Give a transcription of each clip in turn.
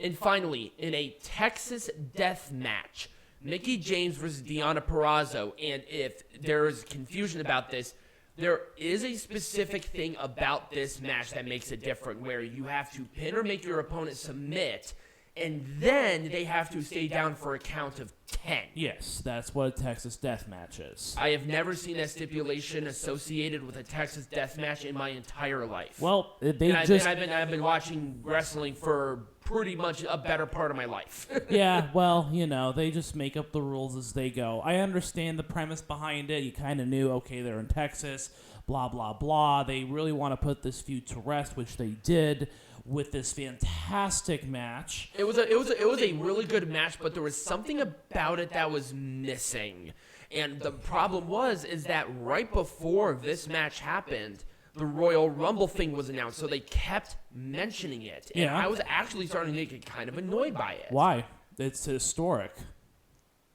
And finally, in a Texas death match, Mickie James versus Deonna Purrazzo. And if there is confusion about this, there is a specific thing about this match that makes it different, where you have to pin or make your opponent submit, and then they have to stay down for a count of 10. Yes, that's what a Texas death match is. I have never seen that stipulation associated with a Texas death match in my entire life. Well, I've been watching wrestling for pretty much a better part of my life. Yeah, well, they just make up the rules as they go. I understand the premise behind it. You kind of knew, okay, they're in Texas, blah, blah, blah. They really want to put this feud to rest, which they did with this fantastic match. It was a really good match, but there was something about it that was missing. And the problem is that right before this match happened, the Royal Rumble thing was announced, so they kept mentioning it. And I was actually starting to get kind of annoyed by it. Why? It's historic.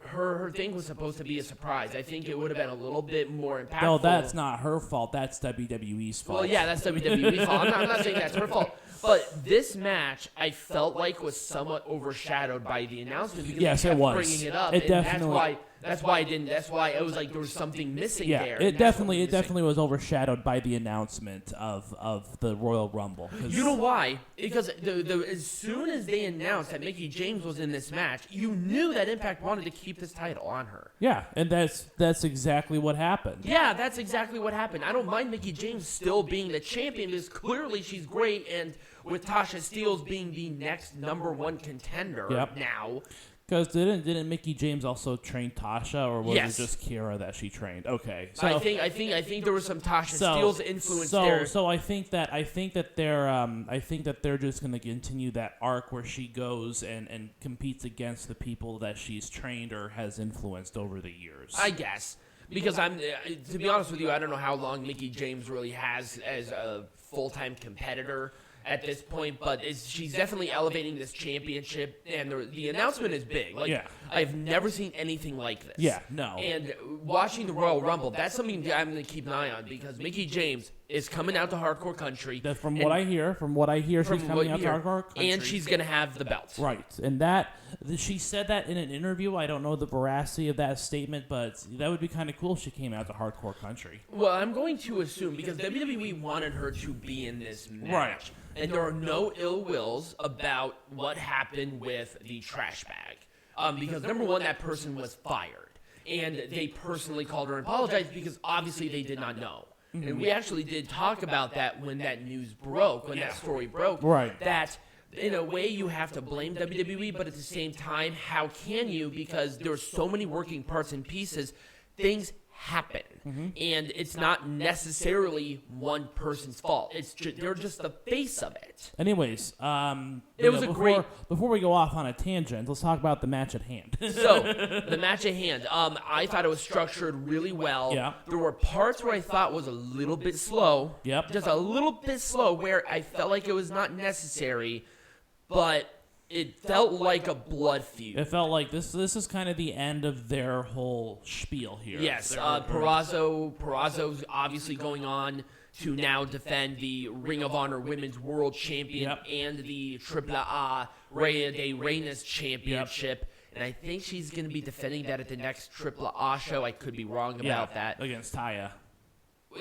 Her thing was supposed to be a surprise. I think it would have been a little bit more impactful. No, that's not her fault. That's WWE's fault. Well, yeah, that's WWE's fault. I'm not saying that's her fault. But this match, I felt like, was somewhat overshadowed by the announcement because yes, they kept it was. Bringing it up. It and definitely. That's why I didn't. That's why it was like there was something missing there. It definitely was overshadowed by the announcement of the Royal Rumble. You know why? Because as soon as they announced that Mickie James was in this match, you knew that Impact wanted to keep this title on her. Yeah, and that's exactly what happened. Yeah, that's exactly what happened. I don't mind Mickie James still being the champion because clearly she's great, and with Tasha Steelz being the next #1 contender now. Because didn't Mickie James also train Tasha, or was yes. it just Kira that she trained? Okay, so I think there was some Tasha Steelz influence there. So I think that they're just going to continue that arc where she goes and competes against the people that she's trained or has influenced over the years. I guess because to be honest with you, I don't know how long Mickie James really has as a full-time competitor at this point, but she's definitely elevating this championship, and the announcement is big. I've never seen anything like this. Yeah, no. And watching the Royal Rumble, that's something that I'm going to keep an eye on because Mickie James is coming out to Hardcore Country. From what I hear, she's coming out to Hardcore Country. And she's going to have the belt. Right. And she said that in an interview. I don't know the veracity of that statement, but that would be kind of cool if she came out to Hardcore Country. Well, I'm going to assume, because WWE wanted her to be in this match. Right. And there are no ill wills about what happened with the trash bag. Because, number one, that person was fired. And they personally called her and apologized because, obviously, they did not know. Mm-hmm. And we actually did talk about that when that news broke, when that story broke. Right. That, in a way, you have to blame WWE, but at the same time, how can you? Because there's so many working parts and pieces. Things happen. Mm-hmm. And it's not necessarily one person's fault. They're just the face of it. Anyways, before we go off on a tangent, let's talk about the match at hand. So, the match at hand, I thought it was structured really well. Yeah. There were parts where I thought was a little bit slow. Yep. Just a little bit slow where I felt like it was not necessary, but it felt like a blood feud. It felt like this is kind of the end of their whole spiel here. Yes, Purrazzo's obviously going on to now defend the Ring of Honor Women's World Champion and the AAA Rey de Reinas Championship. Yep. And I think she's going to be defending that at the next AAA show. I could be wrong about that. Against Taya.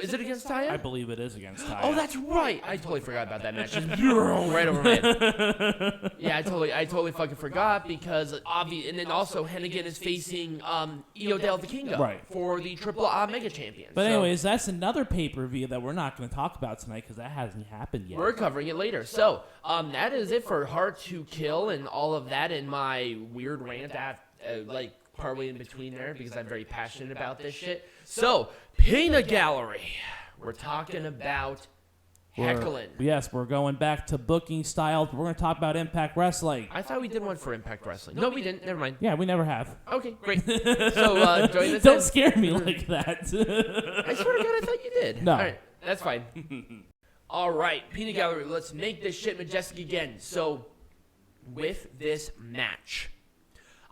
Is it against Taya? I believe it is against Taya. Oh, that's right. I totally forgot about that match. Just right over my head. Yeah, I totally fucking forgot because and then also Hennigan is facing Io Del Vikingo for the AAA Mega Champion. But anyways, that's another pay-per-view that we're not going to talk about tonight because that hasn't happened yet. We're covering it later. So that is it for Hard to Kill and all of that in my weird rant partway in between there because I'm very passionate about this shit. So, Peanut Gallery. We're talking about heckling. Yes, we're going back to booking styles. We're going to talk about Impact Wrestling. I thought we did one for Impact Wrestling. No, we didn't. Never mind. Yeah, we never have. Okay, great. So, join us. Don't scare me like that. I swear to God, I thought you did. No. All right, that's fine. All right, Peanut Gallery, let's make this shit majestic again. So, with this match,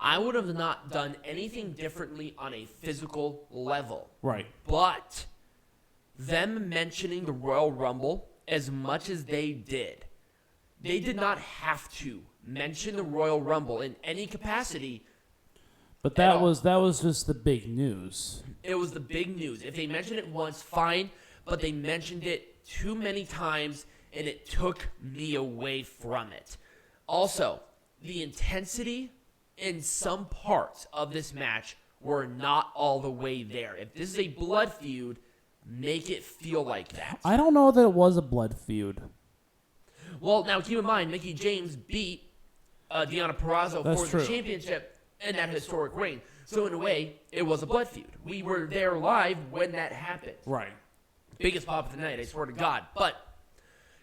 I would have not done anything differently on a physical level. Right. But them mentioning the Royal Rumble as much as they did not have to mention the Royal Rumble in any capacity. But that was just the big news. It was the big news. If they mentioned it once, fine, but they mentioned it too many times, and it took me away from it. Also, the intensity in some parts of this match were not all the way there. If this is a blood feud, make it feel like that. I don't know that it was a blood feud. Well, now keep in mind, Mickie James beat Deonna Purrazzo for the championship in that historic reign. So in a way, it was a blood feud. We were there live when that happened. Right. Biggest pop of the night, I swear to God. But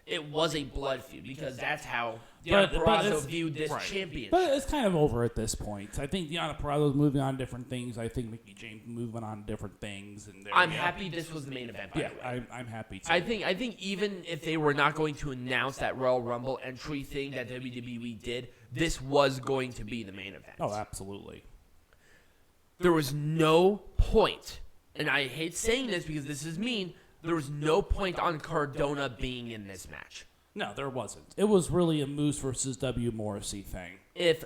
it was a blood feud because that's how Deonna Purrazzo viewed this championship. But it's kind of over at this point. I think Deonna Purrazzo's moving on to different things. I think Mickie James moving on to different things. And I'm happy this was the main event, by the way. I'm happy too. I think even if they were not going to announce that Royal Rumble entry thing that WWE did, this was going to be the main event. Oh, absolutely. There was no point, and I hate saying this because this is mean, there was no point on Cardona being in this match. No, there wasn't. It was really a Moose versus W. Morrissey thing. If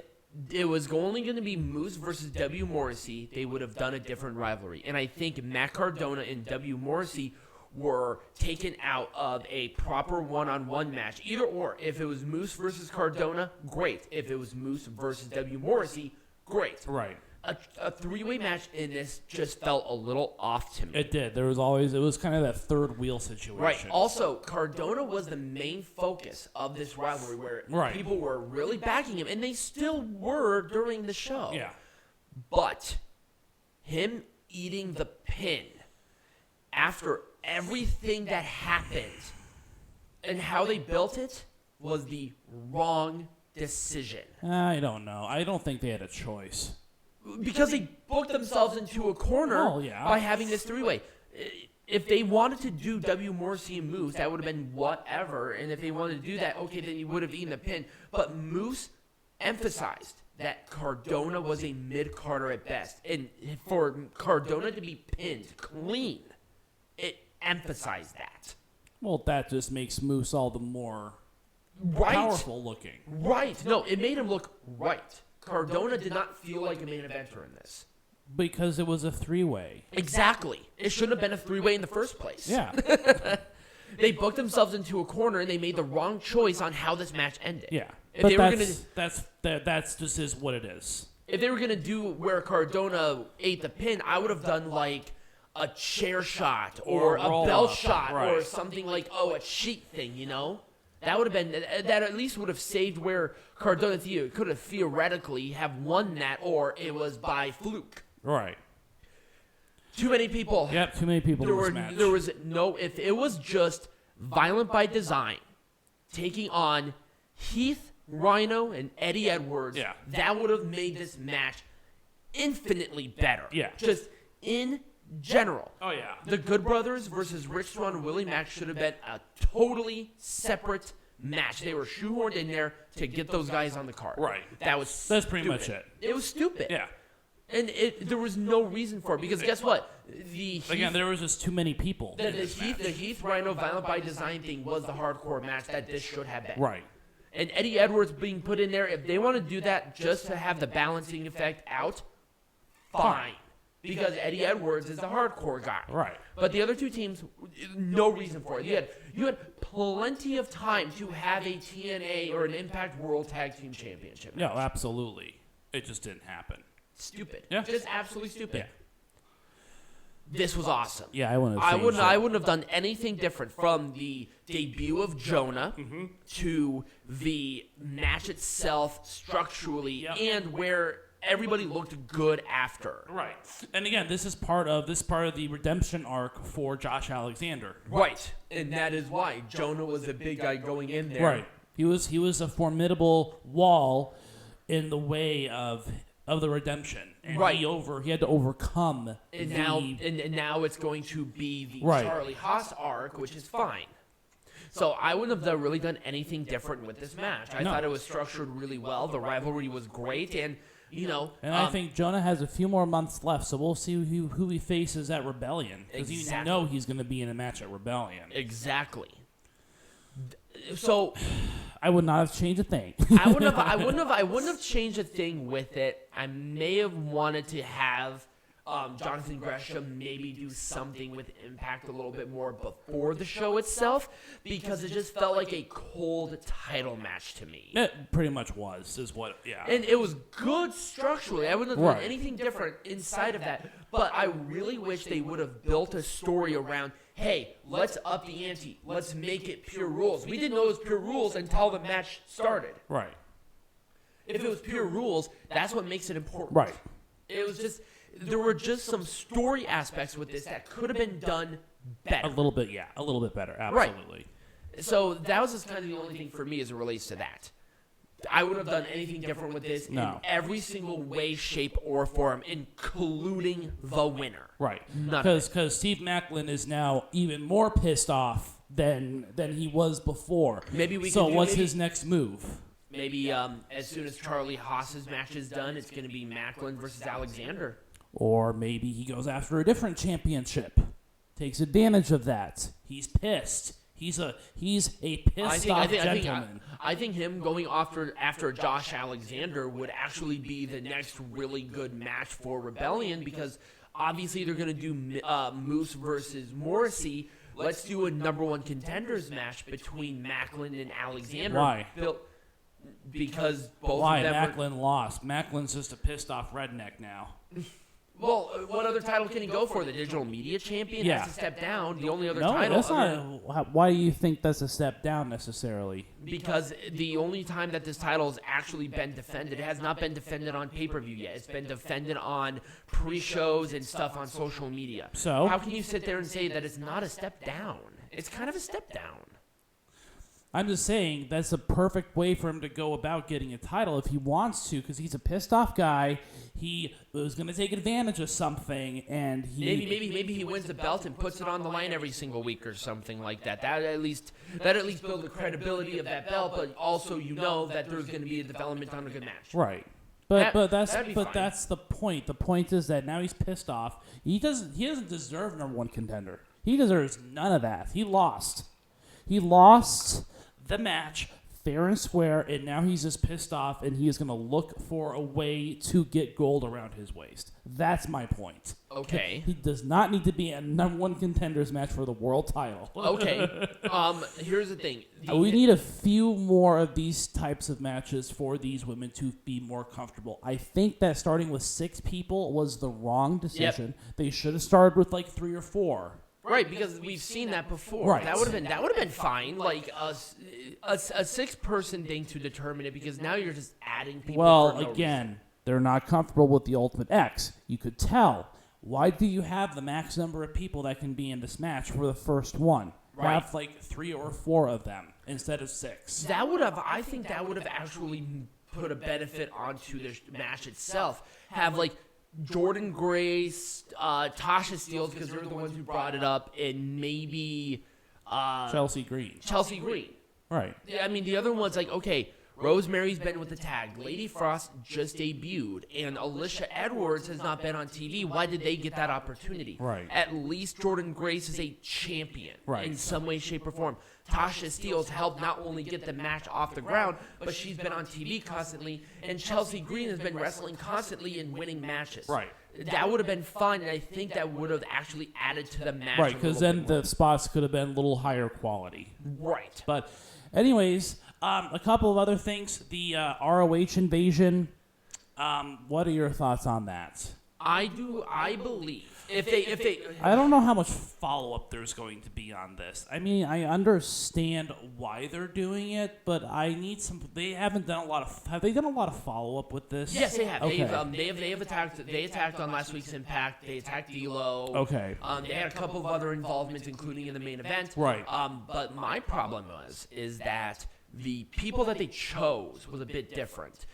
it was only going to be Moose versus W. Morrissey, they would have done a different rivalry. And I think Matt Cardona and W. Morrissey were taken out of a proper one-on-one match. Either or. If it was Moose versus Cardona, great. If it was Moose versus W. Morrissey, great. Right. A three-way match in this just felt a little off to me. It did. It was kind of that third wheel situation. Right. Also, Cardona was the main focus of this rivalry where people were really backing him, and they still were during the show. Yeah. But him eating the pin after everything that happened and how they built it was the wrong decision. I don't know. I don't think they had a choice. Because they booked themselves into a corner by having this three-way. If they wanted to do W. Morrissey and Moose, that would have been whatever. And if they wanted to do that, okay, then you would have eaten the pin. But Moose emphasized that Cardona was a mid-carder at best. And for Cardona to be pinned clean, it emphasized that. Well, that just makes Moose all the more powerful looking. Right. No, it made him look right. Cardona did not feel like a main eventer in this. Because it was a three-way. Exactly. It shouldn't have been a three-way in the first place. Yeah. They booked themselves into a corner, and they made the wrong choice on how this match ended. Yeah. That's just is what it is. If they were going to do where Cardona ate the pin, I would have done like a chair shot or a bell shot or something like, a sheet thing, you know? That would have been, that at least would have saved where Cardona could have theoretically have won that, or it was by fluke. Right. Too many people. Yep, too many people in this match. There was no, if it was just Violent by Design taking on Heath, Rhino, and Eddie Edwards, that would have made this match infinitely better. Yeah. Just in general. Oh, yeah. The Good Brothers versus Rich Swann and Willie Mack should have been a totally separate match. They were shoehorned in there to get those guys on the card. Right. That's pretty much it. It was stupid. Yeah. And there was no reason for it because guess what? There was just too many people. The Heath Rhino Violent by Design thing was the hardcore match that this should have been. Right. And Eddie Edwards being put in there, if they want to do that just to have the balancing effect out, fine. Because Eddie Edwards is the hardcore guy. Right. But the other two teams, no reason for it. You had plenty of time to have a TNA or an Impact World Tag Team Championship match. No, absolutely. It just didn't happen. Stupid. Yeah. Just absolutely stupid. Yeah. This was awesome. Yeah, I wouldn't have done anything different from the debut of Jonah to the match itself structurally and where everybody looked good after. Right. And again, this is part of the redemption arc for Josh Alexander. Right. And that is why Jonah was a big guy going in there. Right. He was a formidable wall in the way of the redemption. And he had to overcome and now it's going to be the Charlie Haas arc, which is fine. So I wouldn't have really done anything different with this match. I thought it was structured really well. The rivalry was great, and I think Jonah has a few more months left, so we'll see who he faces at Rebellion. Because you know he's going to be in a match at Rebellion. Exactly. So I would not have changed a thing. I wouldn't have changed a thing with it. I may have wanted to have Jonathan Gresham maybe do something with Impact a little bit more before the show itself, because it just felt like a cold title match to me. It pretty much is what, yeah. And it was good structurally. I wouldn't have done anything different inside of that. But I really wish they would have built a story around, hey, let's up the ante. Let's make it pure rules. We didn't know it was pure rules until the match started. Right. If it was pure rules, that's what makes it important. Right. It was just, there were just some story aspects with this that could have been done better. A little bit better, absolutely. Right. So that was just kind of the only thing for me as it relates to that. I would have done anything different with this in every single way, shape, or form, including the winner. Right. Because Steve Maclin is now even more pissed off than he was before. What's his next move? Maybe as soon as Charlie Haas's match is done, it's going to be Maclin versus Alexander. Or maybe he goes after a different championship. Takes advantage of that. He's pissed. He's a pissed off gentleman. I think him going after Josh Alexander would actually be the next really good match for Rebellion, because obviously they're going to do Moose versus Morrissey. Let's do a number one contenders match between Maclin and Alexander. Why? Because both Why? of them Maclin lost. Maclin's just a pissed off redneck now. Well, what other title can he go for? The digital media champion has to step down. The only other title. That's not. Why do you think that's a step down necessarily? Because the only time that this title has actually been defended, it has not been defended on pay-per-view yet. It's been defended on pre-shows and stuff on social media. So how can you sit there and say that it's not a step down? It's kind of a step down. I'm just saying that's a perfect way for him to go about getting a title if he wants to, because he's a pissed off guy. He was going to take advantage of something, and maybe he wins the belt and puts it on the line every single week or something like that. That at least build the credibility of that belt, but also that there's going to be a development on a good match. Right. But that's the point. The point is that now he's pissed off. He doesn't deserve number one contender. He deserves none of that. He lost. He lost the match fair and square, and now he's just pissed off, and he is going to look for a way to get gold around his waist. That's my point. Okay. He does not need to be a number one contenders match for the world title. Okay. Here's the thing. We need a few more of these types of matches for these women to be more comfortable. I think that starting with 6 people was the wrong decision. Yep. They should have started with like 3 or 4. Right, because we've seen that before. Right. That would have been fine. Like a 6-person thing to determine it, because now you're just adding people. Well, again, they're not comfortable with the Ultimate X. You could tell. Why do you have the max number of people that can be in this match for the first one? Right. Have like 3 or 4 of them instead of 6. I think that would have actually put a benefit onto the match itself. Have like Jordynne Grace, Tasha Steelz, because they're the ones who brought it up, and maybe Chelsea Green. Right. I mean, the other one's like, okay, Rosemary's been with the tag. Lady Frost just debuted, and Alisha Edwards has not been on TV. Why did they get that opportunity? Right. At least Jordynne Grace is a champion in some way, shape, or form. Tasha Steelz helped not only get the match off the ground, but she's been on TV constantly, and Chelsea Green has been wrestling constantly and winning matches. Right. That would have been fun, and I think that would have actually added to the match. Right, because then the spots could have been a little higher quality. Right. But anyways, a couple of other things. The ROH invasion. What are your thoughts on that? I believe if they I don't know how much follow-up there's going to be on this. I mean, I understand why they're doing it, but I need some. They haven't done a lot of. Have they done a lot of follow-up with this? Yes, they have. Okay. They have attacked. They attacked on last week's Impact. They attacked D'Lo. Okay. They had a couple of other involvements, including in the main event. Right. But my problem is that the people that they chose was a bit different.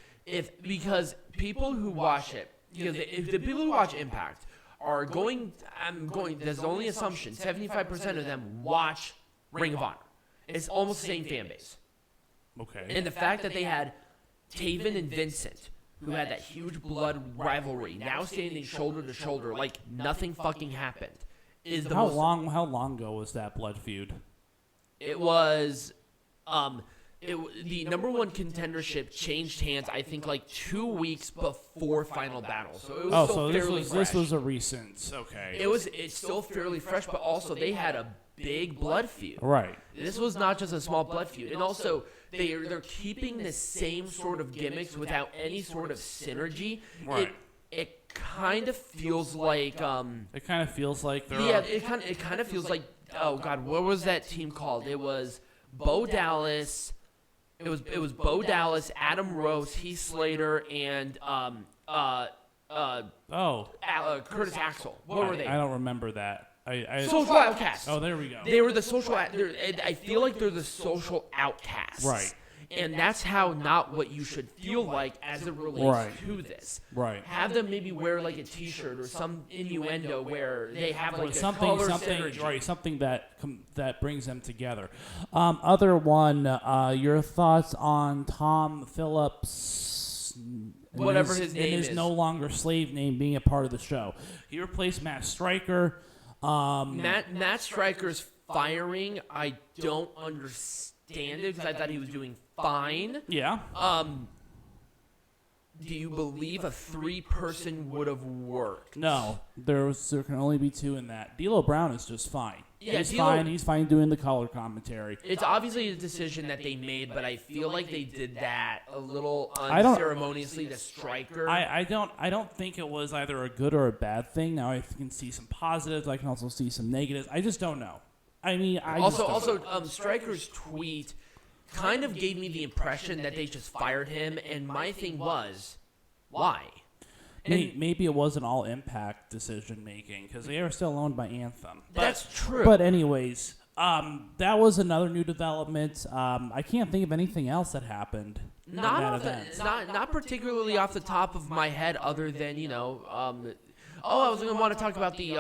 Because people who watch it. Because if the people who watch Impact are there's the only assumption, 75% of them watch Ring of Honor. It's almost the same fan base. Okay. And the fact that they had Taven and Vincent, who had that huge blood rivalry, now standing shoulder to shoulder like nothing fucking happened, is the How long ago was that blood feud? It was, the number one contendership changed hands, I think, like 2 weeks before Final Battle. So it was still fairly fresh. This was a recent, okay. It's still fairly fresh, but also they had a big blood feud. Right. This was not just a small blood feud. And also, they're keeping the same sort of gimmicks without any sort of synergy. Right. It kind of feels like it kind of feels like it kind of feels like, oh God, what was that team called? It was Bo Dallas. It was Bo Dallas, Adam Rose, Heath Slater, and Curtis Axel. What were they? I don't remember that. Social Outcasts. Oh, there we go. They were the social. I feel like they're the social outcasts. Right. And that's how not what you should feel like as it relates to this. Right. Have them maybe wear like a T-shirt or some innuendo where they have like something, synergy. right? Something that brings them together. Other one, your thoughts on Tom Phillips? Whatever his name is. No longer slave name being a part of the show. He replaced Matt Stryker. Matt Stryker's firing, I don't understand it because I thought he was doing fine. Yeah. Do you believe a 3-person would have worked? No, there can only be 2 in that. D'Lo Brown is just fine. Yeah, he's fine. He's fine doing the color commentary. It's obviously a decision that they made, but I feel like they did that a little unceremoniously to Stryker. I don't think it was either a good or a bad thing. Now I can see some positives. I can also see some negatives. I just don't know. I mean, Stryker's tweet kind of gave me the impression that they just fired him, and my thing was, why? Maybe it wasn't all Impact decision making because they are still owned by Anthem. That's true. But anyways, that was another new development. I can't think of anything else that happened. Not particularly off the top of my head, other than I was going to want to talk about the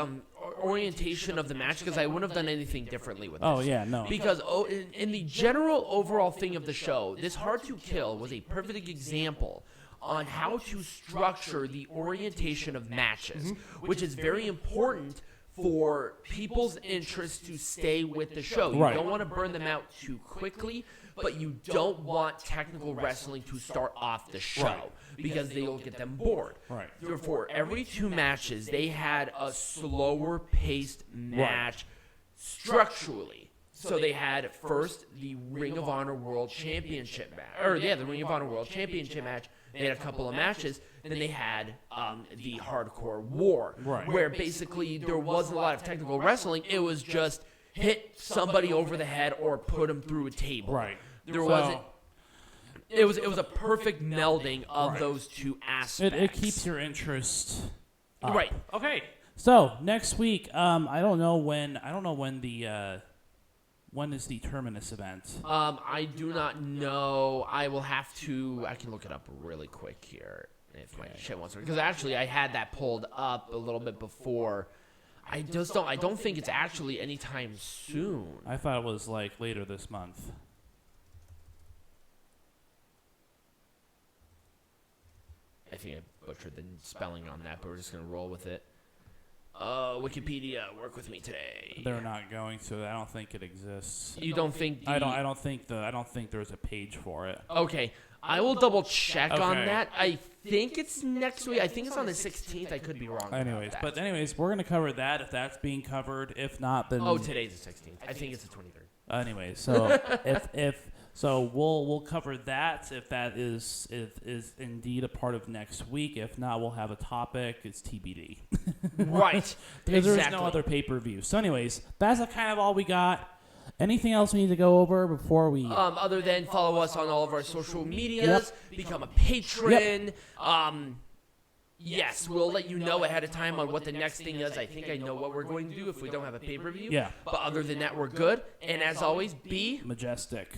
orientation of the match because I wouldn't have done anything differently with this. Oh, yeah, no. Because in the general overall thing of the show, this Hard to Kill was a perfect example on how to structure the orientation of matches, which is very important for people's interest to stay with the show. You don't want to burn them out too quickly, but you don't want technical wrestling to start off the show because they'll get them bored. Right. Therefore, every 2 matches, they had a slower paced match structurally. So they had first the Ring of Honor World Championship match. The Ring of Honor World Championship match. They had a couple of matches, and then they had the Hardcore War, where basically there wasn't a lot of technical wrestling. It was just hit somebody over the head or put them through a table. Right. There wasn't. It was a perfect melding of those 2 aspects. It keeps your interest up. Right. Okay. So next week, I don't know when the. When is the Terminus event? I do not know. I can look it up really quick here if my shit wants to. Because actually, I had that pulled up a little bit before. I don't think it's actually anytime soon. I thought it was like later this month. I think I butchered the spelling on that, but we're just gonna roll with it. Wikipedia, work with me today. They're not going to. I don't think it exists. You don't think? I don't think there's a page for it. Okay, I will double check on that. I think it's next week. I think it's on the 16th. I could be wrong. Anyways, we're gonna cover that if that's being covered. If not, then today's the 16th. I think it's the 23rd. Anyways, so So we'll cover that if that is indeed a part of next week. If not, we'll have a topic. It's TBD. Right. Because there's no other pay-per-view. So anyways, that's kind of all we got. Anything else we need to go over before we... Other than follow us on all of our social medias, become a patron. Yes, we'll let you know ahead of time on what the next thing is. I think I know what we're going to do if we don't have a pay-per-view. Yeah. But other than that, we're good. And as always, be... majestic.